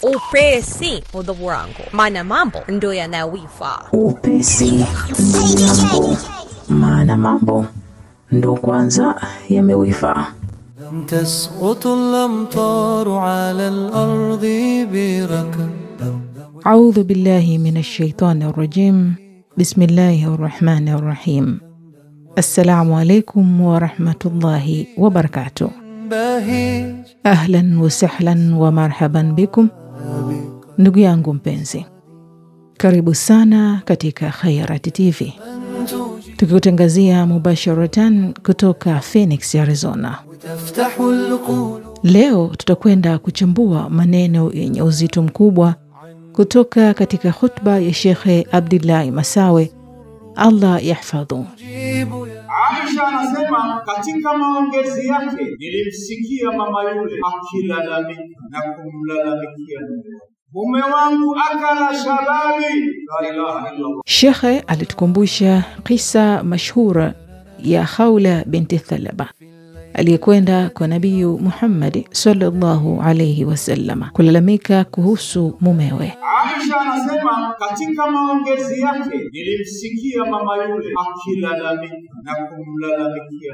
Upesi udhobu wangu, maana mambo ndo yanawifaa. Upesi maana mambo ndo kwanza yamewifaa. لم تسقط الأمطار على الأرض بركة. أعوذ بالله من الشيطان الرجيم. بسم الله الرحمن الرحيم. السلام عليكم ورحمة الله وبركاته. أهلا وسهلا ومرحبا بكم ndugu yangu mpenzi. Karibu sana katika Khairat TV. Tukikutangazia mubasharatan kutoka Phoenix, Arizona. Leo tutakwenda kuchambua maneno yenye uzito mkubwa kutoka katika khutba ya Sheikh Abdullah Masawe, Allah yahfadhu. Aisha anasema katika maongezi yake, nilimsikia mama yule akilalamika na kumlalamikia mume wangu akala shababi. La ilaha illallah. Sheikh alitukumbusha kisa mashhura ya Khawla binti Thalaba aliyekwenda kwa Nabii Muhammad sallallahu alayhi wasallam kulalamika kuhusu mumewe. Aisha anasema katika maongezi yake, nilimsikia mama yule akilalamika na kumlalamikia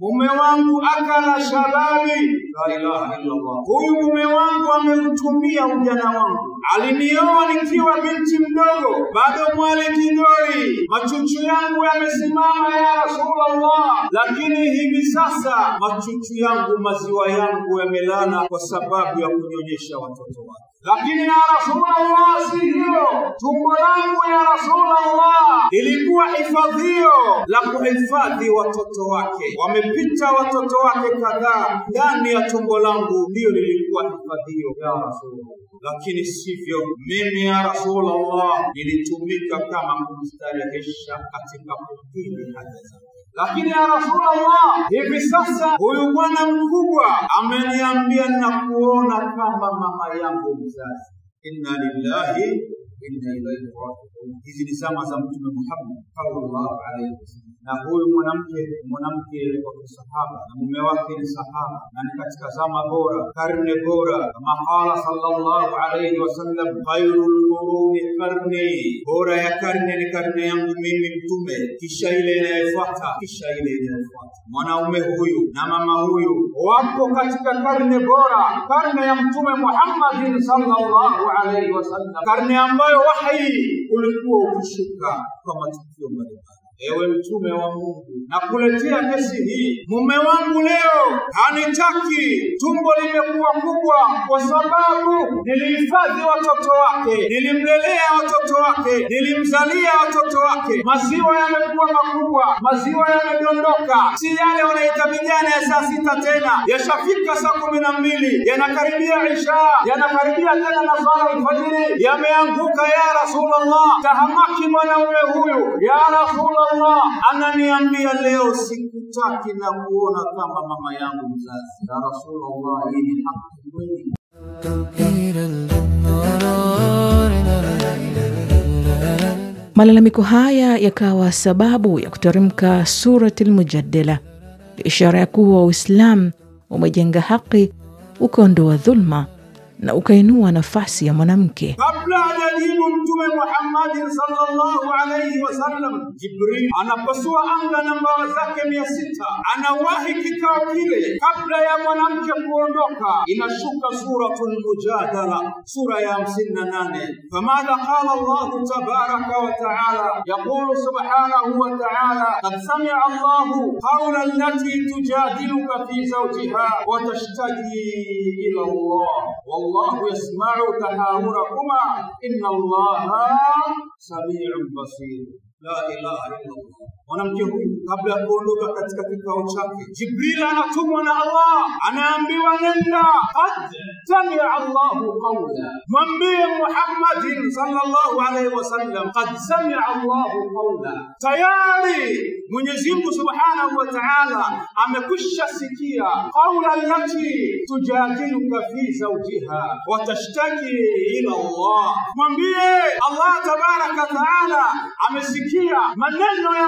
mume wangu akala shababi. La ilaha illallah. Huyu mume wangu ameutumia ujana wangu. Alinioa nikiwa binti mdogo, bado mwali kidori, machuchu yangu yamesimama ya Rasulullah, lakini hivi sasa machuchu yangu, maziwa yangu yamelala kwa sababu ya kunyonyesha watoto wake. Lakini ya Rasulullah si hiyo. Tumbo langu ya Rasulullah ilikuwa hifadhio la kuhifadhi watoto wake. Wamepita watoto wake kadhaa ndani ya tumbo langu, ndio lilikuwa hifadhio ya Rasulullah. Lakini sivyo, mimi ya Rasulullah nilitumika kama kumstarehesha katika kukidhi haja zangu. Lakini ya Rasulullah, hivi sasa huyu bwana mkubwa ameniambia na kuona kama mama yangu mzazi. Inna lillahi wa inna ilaihi raji'un. Hizi ni zama za Mtume Muhammad sallallahu alaihi wasallam. Na huyu mwanamke wa sahaba na mume wake ni sahaba, na ni katika zama bora, karne bora. Kama qala sallallahu alayhi wasallam, khairul quruni qarni, bora ya karne ni karne yangu mimi Mtume, kisha ile inayofuata, kisha ile inayofuata. Mwanaume huyu na mama huyu wapo katika karne bora, karne ya Mtume Muhammad sallallahu alayhi wasallam, karne ambayo wahi ulikuwa ukishuka kwa matukio mbalimbali. Ewe mtume wa Mungu, nakuletea kesi hii. Mume wangu leo hanitaki, tumbo limekuwa kubwa kwa sababu nilihifadhi watoto wake, nilimlelea watoto wake, nilimzalia watoto wake. Maziwa yamekuwa makubwa, maziwa yamedondoka. Si yale wanaita vijana ya saa 6 tena, yashafika saa 12, yanakaribia Isha, yanakaribia tena na sala alfajiri, yameanguka ya Rasulullah. Tahamaki mwanaume huyu, ya Rasulullah, ananiambia leo sikutaki na kuona kama mama yangu mzazi. Ya Rasulullah, hii ni haki kweli? Malalamiko haya yakawa sababu ya kuteremka Suratul Mujadala, ishara ya kuwa Uislamu umejenga haki, ukaondoa dhulma na ukainua nafasi ya mwanamke. Kabla hajajibu Mtume Muhammad sallallahu alayhi wasallam, Jibril anapasua anga na mbawa zake 600, anawahi kikao kile. Kabla ya mwanamke kuondoka, inashuka Suratul Mujadala, sura ya 58. Famadha qala Allah tabaraka wa ta'ala, yaqulu subhanahu wa ta'ala, qad sami'a Allahu qawla allati tujadiluka fi zawjiha wa tashtaki ila Allah, والله يسمع تحاوركما إن الله سميع بصير. La ilaha illallah. Mwanamke huyu kabla ya kuondoka katika kikao chake, Jibril anatumwa na Allah, anaambiwa nenda, qad sami'a Allahu qawla, mwambie Muhammad sallallahu alayhi wasallam, qad sami'a Allahu qawla, tayari Mwenyezi Mungu subhanahu wa ta'ala amekwisha sikia qawla allati tujadiluka fi zawjiha wa tashtaki ila Allah. Mwambie Allah tabaraka ta'ala amesikia maneno ya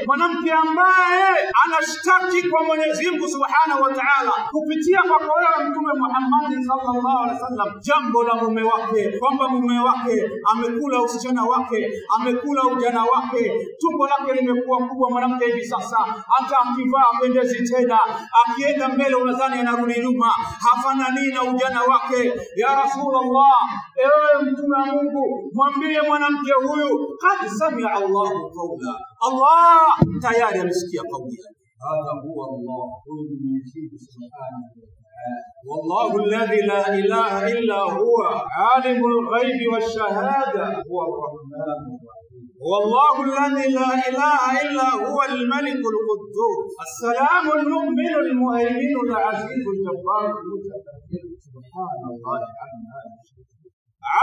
mwanamke ambaye anashtaki kwa Mwenyezi Mungu Subhanahu wa Ta'ala kupitia kwa kauli ya Mtume Muhammad sallallahu alaihi wasallam. wasallam jambo la mume wake, kwamba mume wake amekula usichana wake, amekula ujana wake, tumbo lake limekuwa kubwa. Mwanamke hivi sasa hata akivaa pendezi tena, akienda mbele unadhani anarudi nyuma, hafanani na ujana wake. Ya Rasulullah, ewe mtume wa Mungu, mwambie mwanamke huyu qad samia Allahu qawla, Allah tayari amesikia kauli yake. Hadha huwa Allah, huyu ni Mwenyezi Subhanahu wa Ta'ala. Wallahu alladhi la ilaha illa huwa alimul ghaibi wash-shahada huwa ar-rahmanur rahim. والله الذي لا إله إلا هو الملك القدوس السلام المؤمن المهيمن العزيز الجبار المتكبر سبحان الله عما يشركون.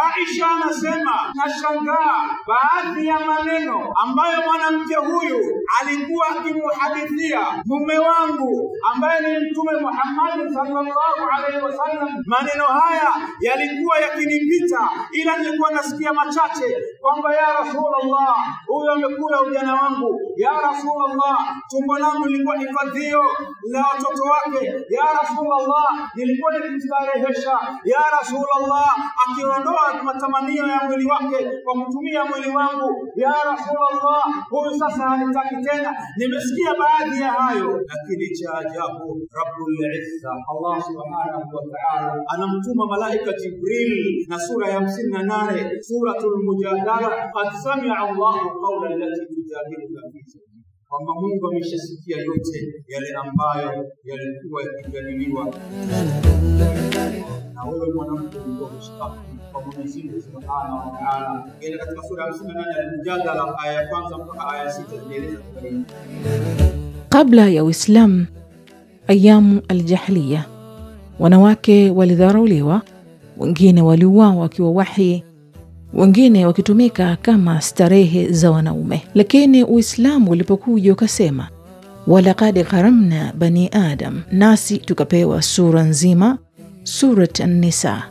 Aisha anasema nashangaa baadhi ya maneno ambayo mwanamke huyu alikuwa akimuhadithia mume wangu ambaye ni Mtume Muhammad sallallahu alaihi wasallam. Maneno haya yalikuwa yakinipita, ila nilikuwa nasikia machache kwamba ya Rasulullah, huyu amekula ujana wangu, ya Rasulullah, tumbo langu lilikuwa hifadhio la watoto wake, ya Rasulullah, nilikuwa nikistarehesha, ya Rasulullah, akiondoa matamanio ya mwili wake kwa kutumia mwili wangu, ya Rasulullah, huyu sasa hanitaki tena. Nimesikia baadhi ya hayo, lakini cha ajabu Rabbul Izza Allah Subhanahu wa Ta'ala anamtuma malaika Jibril na sura ya 58 suratul Mujadala, qad sami'a Allahu qawla allati tujadiluka fi zawjiha, kwamba Mungu ameshasikia yote yale ambayo yalikuwa yakijadiliwa na wewe mwanamke ulikuwa mshtaki kwa Mwenyezi Mungu Subhanahu wa Ta'ala. Ile katika sura ya 58 Al-Mujadala aya ya kwanza mpaka aya 6 inaeleza kwamba kabla ya Uislamu, ayamu al-jahiliya, wanawake walidharauliwa, wengine waliuawa wakiwa wahi, wengine wakitumika kama starehe za wanaume. Lakini Uislamu ulipokuja ukasema walaqad karamna bani adam, nasi tukapewa sura nzima, surat an-Nisa,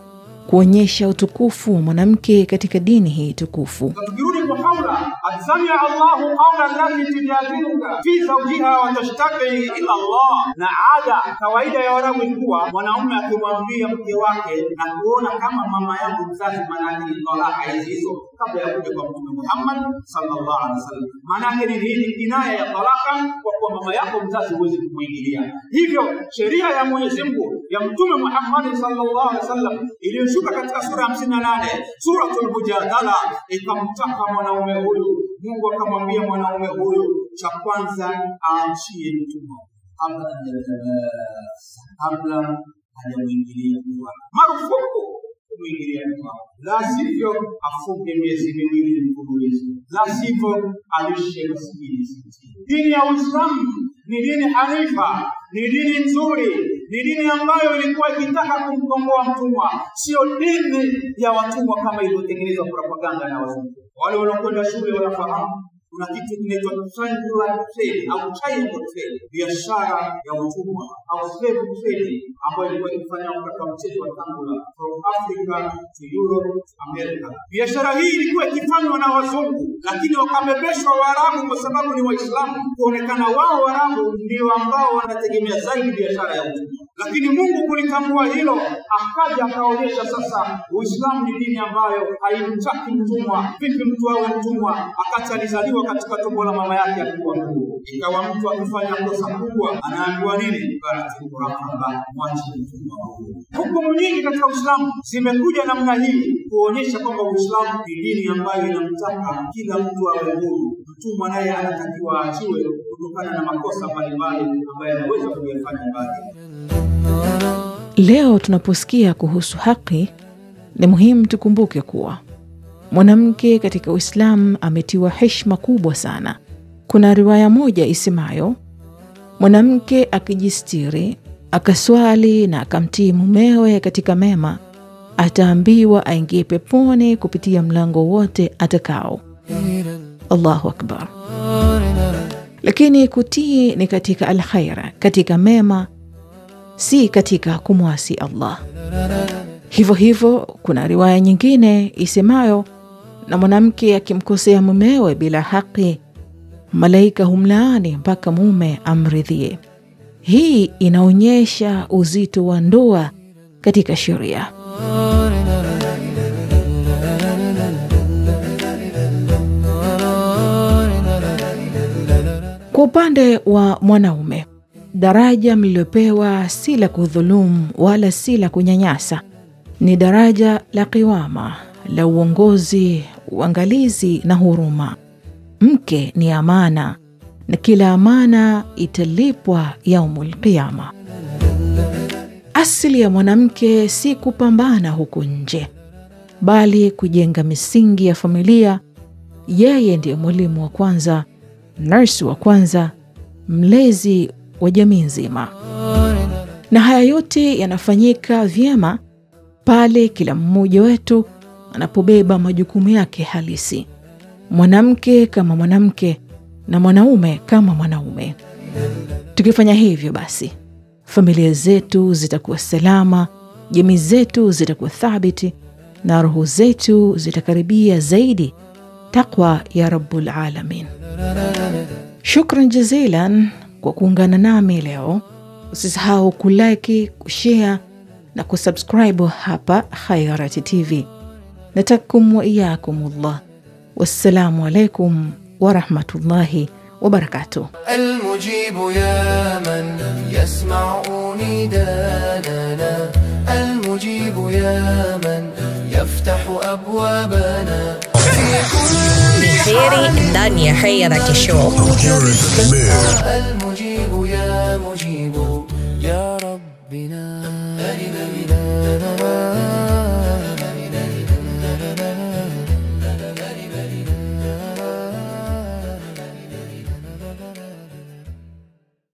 kuonyesha utukufu wa mwanamke katika dini hii tukufu. Tukirudi kwa kaula asamia Allahu qawla allati tujadiluka fi zawjiha wa tashtaki ila Allah, na ada kawaida ya Waarabu ilikuwa mwanaume akimwambia mke wake na kuona kama mama yangu mzazi, maana yake ni talaka hizo kabla ya kuja kwa Mtume Muhammad sallallahu alaihi wasallam. Maana yake ni nini? Kinaya ya talaka, kwa kuwa mama yako mzazi huwezi kumuingilia. Hivyo sheria ya Mwenyezi Mungu ya Mtume Muhammad sallallahu alaihi wasallam iliyoshuka katika sura 58 suratul Mujadala ikamtaka mwanaume huyu, Mungu akamwambia mwanaume huyu, cha kwanza aachie mtumwa kabla hajamuingilia mtumwa, marufuku kumuingilia mtumwa, la sivyo afunge miezi miwili mfululizo, la sivyo alishe maskini sitini. Dini ya Uislamu ni dini hanifa, ni dini nzuri, ni dini ambayo ilikuwa ikitaka kumkomboa mtumwa, sio dini ya watumwa kama ilivyotengenezwa propaganda na wazungu. Wale wanaokwenda shule wanafahamu kuna kitu kinaitwa triangular trade au triangle trade, biashara ya utumwa au slave trade, ambayo ilikuwa ikifanywa katika mchezo wa tangula from Africa to Europe to America. Biashara hii ilikuwa ikifanywa na wazungu, lakini wakabebeshwa Waarabu kwa sababu ni Waislamu, kuonekana wao Waarabu ndio ambao wanategemea zaidi biashara ya utumwa. Lakini Mungu kulitambua hilo, akaja akaonyesha sasa Uislamu ni dini ambayo haimtaki mtumwa. Vipi mtu awe mtumwa akati alizaliwa katika tumbo la mama yake alikuwa mtumwa? Ikawa mtu akifanya kosa kubwa anaambiwa nini? Barati kurahaba, mwache mtumwa. Hukumu nyingi katika Uislamu zimekuja namna hii kuonyesha kwamba Uislamu ni dini ambayo inamtaka kila mtu awe huru. Mtumwa naye anatakiwa aachiwe kutokana na makosa mbalimbali ambayo anaweza kuyafanya baadaye. Leo tunaposikia kuhusu haki, ni muhimu tukumbuke kuwa mwanamke katika Uislamu ametiwa heshima kubwa sana. Kuna riwaya moja isemayo, mwanamke akijistiri, akaswali na akamtii mumewe katika mema, ataambiwa aingie peponi kupitia mlango wote atakao. Allahu Akbar. Lakini kutii ni katika al-khaira, katika mema, si katika kumwasi Allah. Hivyo hivyo kuna riwaya nyingine isemayo, na mwanamke akimkosea mumewe bila haki, malaika humlaani mpaka mume amridhie. Hii inaonyesha uzito wa ndoa katika sheria. Kwa upande wa mwanaume, daraja mlilopewa si la kudhulumu wala si la kunyanyasa. Ni daraja la kiwama, la uongozi, uangalizi na huruma. Mke ni amana, na kila amana italipwa yaumul qiyama. Asili ya mwanamke si kupambana huku nje, bali kujenga misingi ya familia. Yeye ndiye mwalimu wa kwanza, nurse wa kwanza, mlezi wa jamii nzima. Na haya yote yanafanyika vyema pale kila mmoja wetu anapobeba majukumu yake halisi. Mwanamke kama mwanamke na mwanaume kama mwanaume. Tukifanya hivyo basi, familia zetu zitakuwa salama, jamii zetu zitakuwa thabiti, na roho zetu zitakaribia zaidi taqwa ya Rabbul Alamin. Shukran jazilan kwa kuungana nami leo. Usisahau kulike, kushare na kusubscribe hapa Khayarati TV. Natakum wa iyakumullah. Wassalamu alaikum wa rahmatullahi wa barakatuh. المجيب يا من يسمع نداءنا، المجيب يا من يفتح أبوابنا بخير ndani ya Khayarati Show. المجيب يا مجيب يا ربنا